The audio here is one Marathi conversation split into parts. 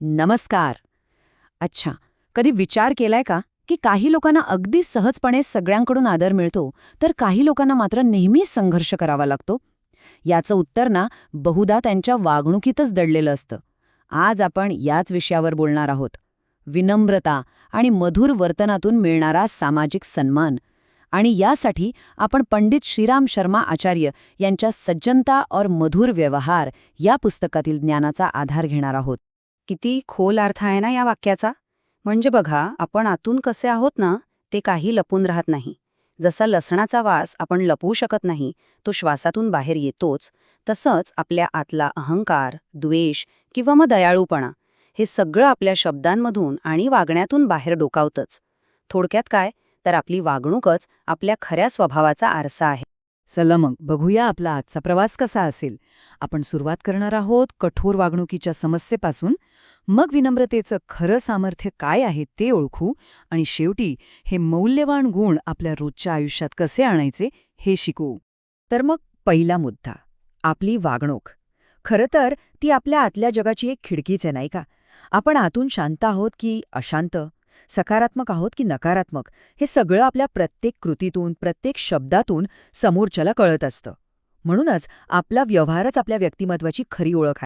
नमस्कार. अच्छा, कधी विचार केलाय का की काही लोकांना अगदी सहजपणे सगळ्यांकडून आदर मिळतो, तर काही लोकांना मात्र नेहमीच संघर्ष करावा लागतो? याचं उत्तर ना बहुधा त्यांच्या वागणुकीतच दडलेलं असतं. आज आपण याच विषयावर बोलणार आहोत. विनम्रता आणि मधुर वर्तनातून मिळणारा सामाजिक सन्मान. आणि यासाठी आपण पंडित श्रीराम शर्मा आचार्य यांच्या सज्जनता और मधुर व्यवहार या पुस्तकातील ज्ञानाचा आधार घेणार आहोत. किती खोल अर्थ आहे ना या वाक्याचा. म्हणजे बघा, आपण आतून कसे आहोत ना, ते काही लपून राहत नाही. जसा लसणाचा वास आपण लपवू शकत नाही, तो श्वासातून बाहेर येतोच, तसंच आपल्या आतला अहंकार, द्वेष किंवा मग दयाळूपणा हे सगळं आपल्या शब्दांमधून आणि वागण्यातून बाहेर डोकावतंच. थोडक्यात काय, तर आपली वागणूकच आपल्या खऱ्या स्वभावाचा आरसा आहे. चला मग बघूया आपला आजचा प्रवास कसा असेल. आपण सुरुवात करणार आहोत कठोर वागणुकीच्या समस्येपासून, मग विनम्रतेचं खरं सामर्थ्य काय आहे ते ओळखू, आणि शेवटी हे मौल्यवान गुण आपल्या रोजच्या आयुष्यात कसे आणायचे हे शिकू. तर मग पहिला मुद्दा, आपली वागणूक. खरं तर ती आपल्या आतल्या जगाची एक खिडकीच आहे, नाही का? आपण आतून शांत आहोत की अशांत, सकारात्मक आहोत की नकारात्मक, हे सगळं आपल्या प्रत्येक कृतीतून, प्रत्येक शब्दातून समोरच्याला कळत असतं. म्हणूनच आपला व्यवहारच आपल्या व्यक्तिमत्वाची खरी ओळख आहे.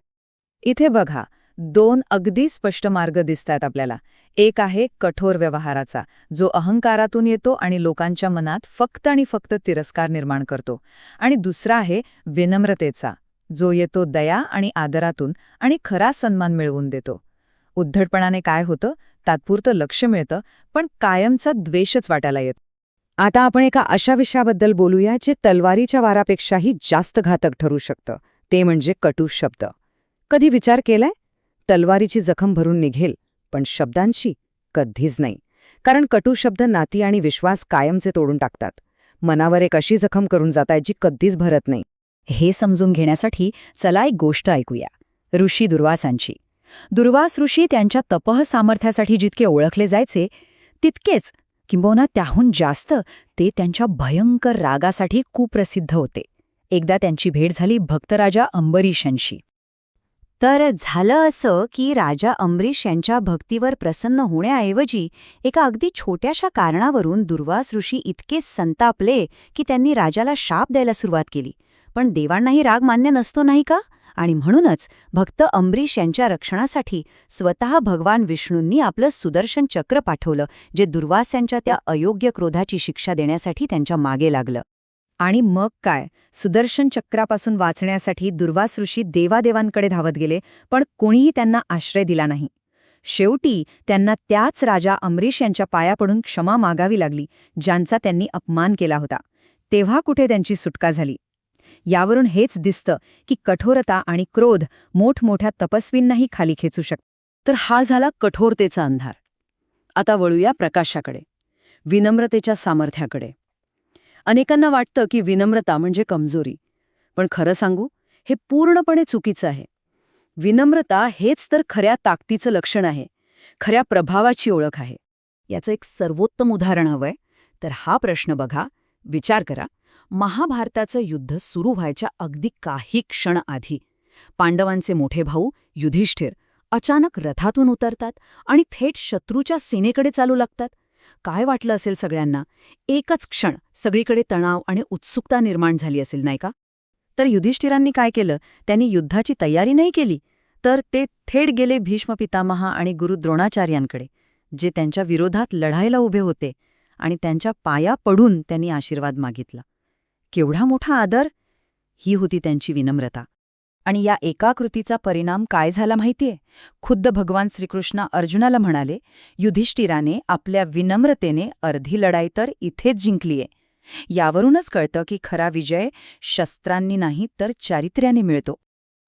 इथे बघा, दोन अगदी स्पष्ट मार्ग दिसतात आपल्याला. एक आहे कठोर व्यवहाराचा, जो अहंकारातून येतो आणि लोकांच्या मनात फक्त आणि फक्त तिरस्कार निर्माण करतो. आणि दुसरा आहे विनम्रतेचा, जो येतो दया आणि आदरातून आणि खरा सन्मान मिळवून देतो. उद्धटपणाने काय होतं, तात्पुरतं लक्ष मिळतं, पण कायमचा द्वेषच वाटायला येत. आता आपण एका अशा विषयाबद्दल बोलूया जे तलवारीच्या वारापेक्षाही जास्त घातक ठरू शकतं. ते म्हणजे कटू शब्द. कधी विचार केलाय? तलवारीची जखम भरून निघेल, पण शब्दांची कधीच नाही. कारण कटू शब्द नाती आणि विश्वास कायमचे तोडून टाकतात. मनावर एक अशी जखम करून जातात जी कधीच भरत नाही. हे समजून घेण्यासाठी चला एक गोष्ट ऐकूया, ऋषी दुर्वासांची. दुर्वास ऋषी त्यांच्या तपः सामर्थ्यासाठी जितके ओळखले जायचे, तितकेच किंबहुना त्याहून जास्त ते त्यांच्या भयंकर रागासाठी कुप्रसिद्ध होते. एकदा त्यांची भेट झाली भक्तराजा अंबरीश यांशी. तर झालं असं की राजा अंबरीश यांच्या भक्तीवर प्रसन्न होण्याऐवजी एका अगदी छोट्याशा कारणावरून दुर्वास ऋषी इतके संतापले की त्यांनी राजाला शाप द्यायला सुरुवात केली. पण देवांनाही राग मान्य नसतो, नाही का? आणि म्हणूनच भक्त अंबरीश यांच्या रक्षणासाठी स्वतः भगवान विष्णूंनी आपलं सुदर्शन चक्र पाठवलं, जे दुर्वास यांच्या त्या अयोग्य क्रोधाची शिक्षा देण्यासाठी त्यांच्या मागे लागलं. आणि मग काय, सुदर्शन चक्रापासून वाचण्यासाठी दुर्वास ऋषी देवादेवांकडे धावत गेले, पण कोणीही त्यांना आश्रय दिला नाही. शेवटी त्यांना त्याच राजा अंबरीश यांच्या पाया पडून क्षमा मागावी लागली, ज्यांचा त्यांनी अपमान केला होता. तेव्हा कुठे त्यांची सुटका झाली. यावरून हेच दिसतं की कठोरता आणि क्रोध मोठमोठ्या तपस्वींनाही खाली खेचू शकतात. तर हा झाला कठोरतेचा अंधार. आता वळूया प्रकाशाकडे, विनम्रतेच्या सामर्थ्याकडे. अनेकांना वाटतं की विनम्रता म्हणजे कमजोरी, पण खरं सांगू, हे पूर्णपणे चुकीचं आहे. विनम्रता हेच तर खऱ्या ताकदीचं लक्षण आहे, खऱ्या प्रभावाची ओळख आहे. याचं एक सर्वोत्तम उदाहरण हवंय. तर हा प्रश्न बघा, विचार करा. महाभारताचं युद्ध सुरू व्हायच्या अगदी काही क्षण आधी पांडवांचे मोठे भाऊ युधिष्ठिर अचानक रथातून उतरतात आणि थेट शत्रूच्या सेनेकडे चालू लागतात. काय वाटलं असेल सगळ्यांना? एकच क्षण सगळीकडे तणाव आणि उत्सुकता निर्माण झाली असेल, नाही का? तर युधिष्ठिरांनी काय केलं? त्यांनी युद्धाची तयारी नाही केली, तर ते थेट गेले भीष्म पितामह आणि गुरु द्रोणाचार्यांकडे, जे त्यांच्या विरोधात लढायला उभे होते, आणि त्यांच्या पाया पडून त्यांनी आशीर्वाद मागितला. केवढा मोठा आदर! ही होती त्यांची विनम्रता. आणि या एका कृतीचा परिणाम काय झाला माहितीये? खुद्द भगवान श्रीकृष्ण अर्जुनाला म्हणाले, युधिष्ठिराने आपल्या विनम्रतेने अर्धी लढाई तर इथेच जिंकलीये. यावरूनच कळतं की खरा विजय शस्त्रांनी नाही तर चारित्र्याने मिळतो.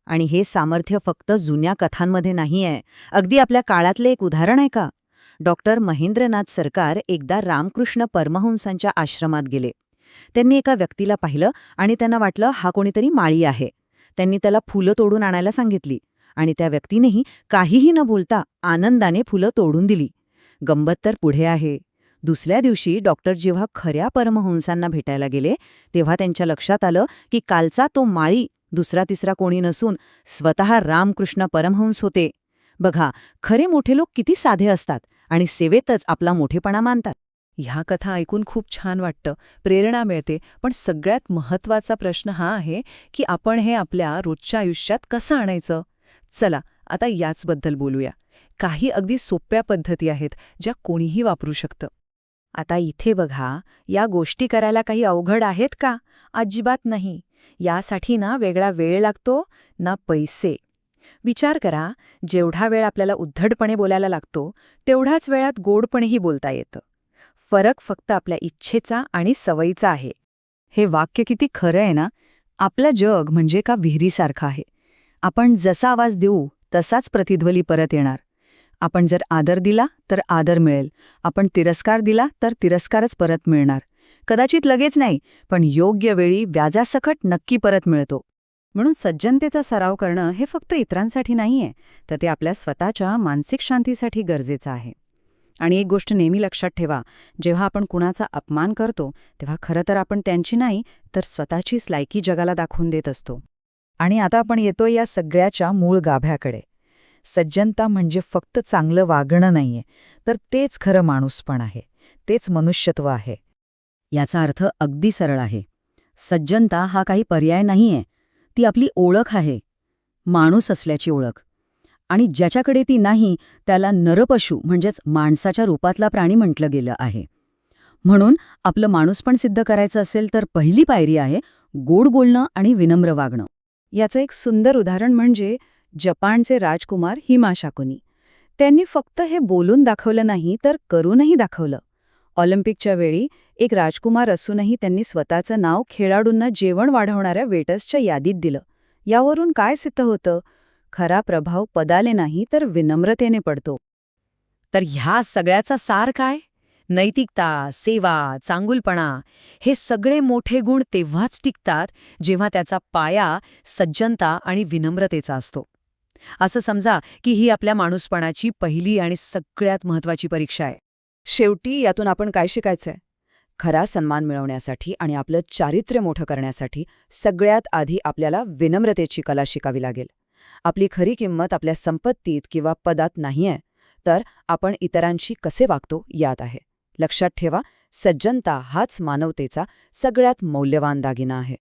आणि हे सामर्थ्य फक्त जुन्या कथांमध्ये नाहीये. अगदी आपल्या काळातले एक उदाहरण आहे का? डॉक्टर महेंद्रनाथ सरकार एकदा रामकृष्ण परमहंसांच्या आश्रमात गेले. त्यांनी एका व्यक्तीला पाहिलं आणि त्यांना वाटलं हा कोणीतरी माळी आहे. त्यांनी त्याला फुलं तोडून आणायला सांगितली आणि त्या व्यक्तीनेही काहीही न बोलता आनंदाने फुलं तोडून दिली. गंमत तर पुढे आहे. दुसऱ्या दिवशी डॉक्टर जेव्हा खऱ्या परमहंसांना भेटायला गेले, तेव्हा त्यांच्या लक्षात आलं की कालचा तो माळी दुसरा तिसरा कोणी नसून स्वतः रामकृष्ण परमहंस होते. बघा, खरे मोठे लोक किती साधे असतात आणि सेवेतच आपला मोठेपणा मानतात. ह्या कथा ऐकून खूप छान वाटतं, प्रेरणा मिळते. पण सगळ्यात महत्त्वाचा प्रश्न हा आहे की आपण हे आपल्या रोजच्या आयुष्यात कसं आणायचं. चला आता याचबद्दल बोलूया. काही अगदी सोप्या पद्धती आहेत ज्या कोणीही वापरू शकतं. आता इथे बघा, या गोष्टी करायला काही अवघड आहेत का? अजिबात नाही. यासाठी ना वेगळा वेळ लागतो, ना पैसे. विचार करा, जेवढा वेळ आपल्याला उद्धटपणे बोलायला लागतो, तेवढाच वेळात गोडपणेही बोलता येतं. फरक फक्त आपल्या इच्छेचा आणि सवयीचा आहे. हे वाक्य किती खरं आहे ना. आपलं जग म्हणजे का विहिरीसारखं आहे. आपण जसा आवाज देऊ तसाच प्रतिध्वनी परत येणार. आपण जर आदर दिला तर आदर मिळेल, आपण तिरस्कार दिला तर तिरस्कारच परत मिळणार. कदाचित लगेच नाही, पण योग्य वेळी व्याजासकट नक्की परत मिळतो. म्हणून सज्जनतेचा सराव करणं हे फक्त इतरांसाठी नाहीये, तर ते आपल्या स्वतःच्या मानसिक शांतीसाठी गरजेचं आहे. आणि एक गोष्ट नेहमी लक्षात ठेवा, जेव्हा आपण कुणाचा अपमान करतो तेव्हा खरं तर आपण त्यांची नाही तर स्वतःचीच लायकी जगाला दाखवून देत असतो. आणि आता आपण येतो या सगळ्याच्या मूळ गाभ्याकडे. सज्जनता म्हणजे फक्त चांगलं वागणं नाहीये, तर तेच खरं माणूसपण आहे, तेच मनुष्यत्व आहे. याचा अर्थ अगदी सरळ आहे. सज्जनता हा काही पर्याय नाहीये, ती आपली ओळख आहे, माणूस असल्याची ओळख. आणि ज्याच्याकडे ती नाही त्याला नरपशु म्हणजेच माणसाच्या रूपातला प्राणी म्हटलं गेलं आहे. म्हणून आपलं माणूसपण सिद्ध करायचं असेल तर पहिली पायरी आहे गोड बोलणं आणि विनम्र वागणं. याचं एक सुंदर उदाहरण म्हणजे जपानचे राजकुमार हिमा शाकुनी. त्यांनी फक्त हे बोलून दाखवलं नाही तर करूनही दाखवलं. ऑलिम्पिकच्या वेळी एक राजकुमार असूनही त्यांनी स्वतःचं नाव खेळाडूंना जेवण वाढवणाऱ्या वेटर्सच्या यादीत दिलं. यावरून काय सिद्ध होतं? खरा प्रभाव पदाले नाही तर विनम्रतेने पडतो. तर ह्या सगळ्याचा सार काय? नैतिकता, सेवा, चांगुलपणा हे सगळे मोठे गुण तेव्हाच टिकतात जेव्हा त्याचा पाया सज्जनता आणि विनम्रतेचा असतो. असं समजा की ही आपल्या माणूसपणाची पहिली आणि सगळ्यात महत्त्वाची परीक्षा आहे. शेवटी यातून आपण काय शिकायचंय? खरा सन्मान मिळवण्यासाठी आणि आपलं चारित्र्य मोठं करण्यासाठी सगळ्यात आधी आपल्याला विनम्रतेची कला शिकावी लागेल. आपली खरी किंमत आपल्या संपत्तीत किंवा पदात नाहीये, तर आपण इतरांशी कसे वागतो यात आहे. लक्षात ठेवा, सज्जनता हाच मानवतेचा सगळ्यात मौल्यवान दागिना आहे.